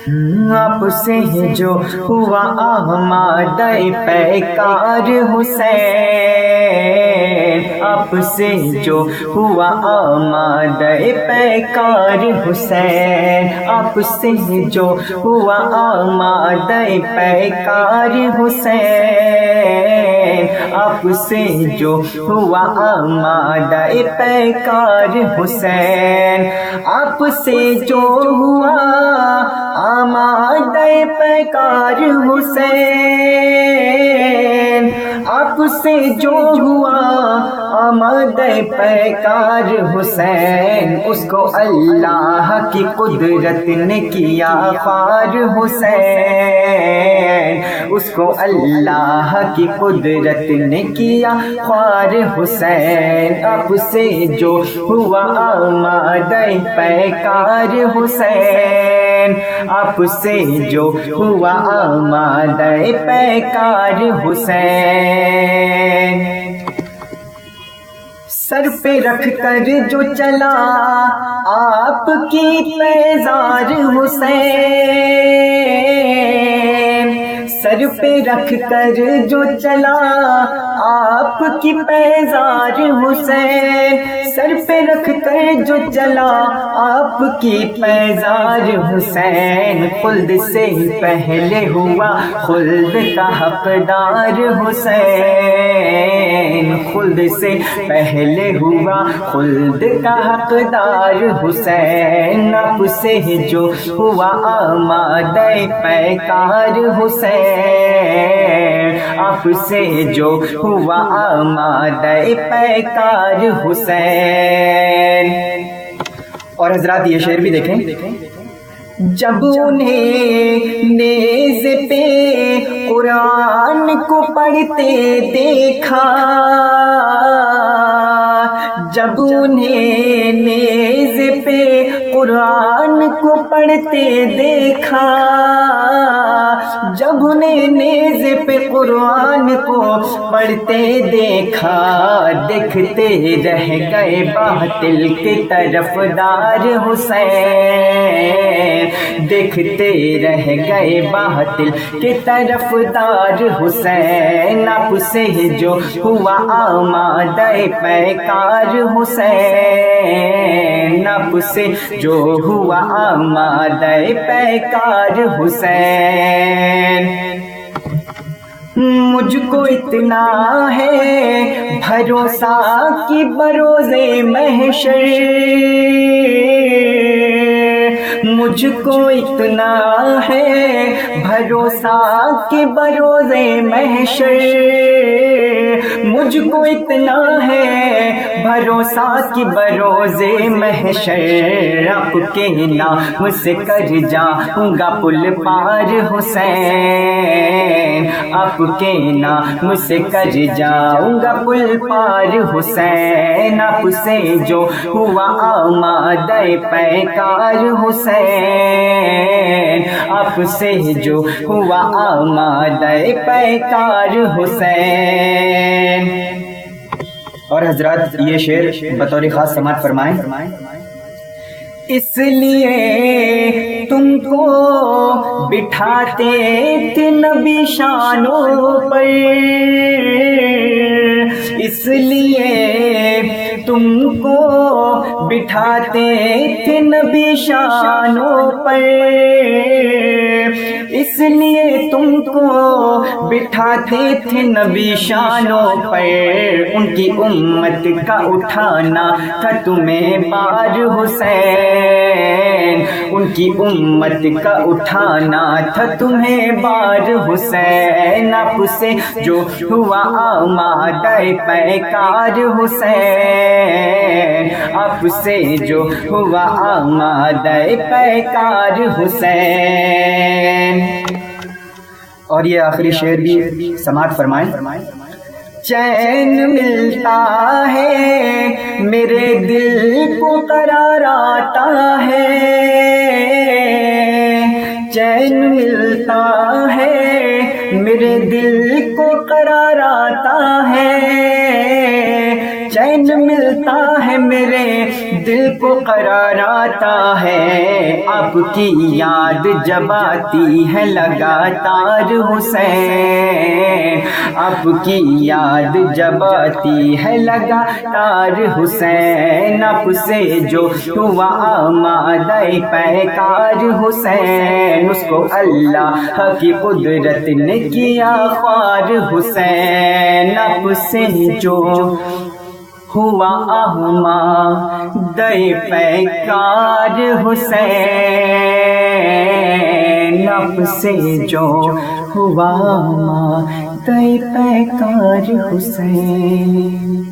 آپ سے جو ہوا آمادہ پیکار حسین، آپ سے جو ہوا آمادہ پیکار حسین، آپ سے جو ہوا آمادہ پیکار حسین، آپ سے جو ہوا آمادہ پیکار حسین، آپ سے جو ہوا آمادہ پیکار حسین، آپ سے جو ہوا آمادہ پیکار حسین، اس کو اللہ کی قدرت نے کیا خوار حسین، اس کو اللہ کی قدرت نے کیا خوار حسین، آپ سے جو ہوا آمادہ پیکار حسین، آپ سے جو ہوا آمادہ پیکار حسین، سر پہ رکھ کر جو چلا آپ کی پیزار حسین، سر پہ رکھ کر جو چلا آپ کی پیزار حسین، سر پہ رکھ کر جو چلا آپ کی پیزار حسین، خلد سے پہلے ہوا خلد کا حقدار حسین، خلد سے پہلے ہوا خلد کا حقدار حسین، آپ سے جو ہوا آمادہ پیکار حسین، آپ سے جو ہوا آمادہ پیکار حسین۔ اور حضرات یہ شعر بھی دیکھیں، جب انہیں نیز پہ قرآن کو پڑھتے دیکھا، جب انہیں نیز پہ قرآن کو پڑھتے دیکھا، جب انہیں نیز پہ قرآن کو پڑھتے دیکھا، دیکھتے رہ گئے باطل کی طرفدار حسین، دیکھتے رہ گئے باطل کی طرفدار حسین، آپ سے جو ہوا آمادہ پیکار حسین، آپ سے جو ہوا آمادہ پیکار حسین، مجھ کو اتنا ہے بھروسہ کہ بروز محشر، مجھ کو اتنا ہے بھروسہ کہ بروز محشر، مجھ کو اتنا ہے بھروسہ کہ بروز محشر، آپ کے نام سے کر جاؤں گا پل پار حسین، آپ کے نام سے کر جاؤں گا پل پار حسین، آپ سے جو ہوا آمادہ پیکار حسین، آپ سے جو ہوا آمادہ پیکار حسین۔ اور حضرات یہ شعر بطور خاص سماعت فرمائیں، اس لیے تم کو بٹھاتے تھے نبی شانوں پر، اس لیے تم کو بٹھاتے تھے نبی شانوں پر، اس لیے تم کو بٹھاتے تھے نبی شانوں پر، ان کی امت کا اٹھانا تھا تمہیں بار حسین، ان کی امت کا اٹھانا تھا تمہیں بار حسین، آپ سے جو ہوا آمادہ پیکار حسین، آپ سے جو ہوا آمادہ پیکار حسین۔ اور یہ آخری شعر بھی سماعت فرمائیں، چین ملتا ہے میرے دل کو قرار آتا ہے، چین ملتا ہے میرے دل کو قرار آتا ہے، چین ملتا ہے میرے دل کو قرار آتا ہے، آپ کی یاد جب آتی ہے لگاتار حسین، آپ کی یاد جب آتی ہے لگاتار حسین، آپ سے جو ہوا آمادہ پیکار حسین، اس کو اللہ کی قدرت نے کیا خوار حسین، آپ سے جو ہوا آمادہ پیکار حسین، آپ سے جو ہوا آمادہ پیکار حسین۔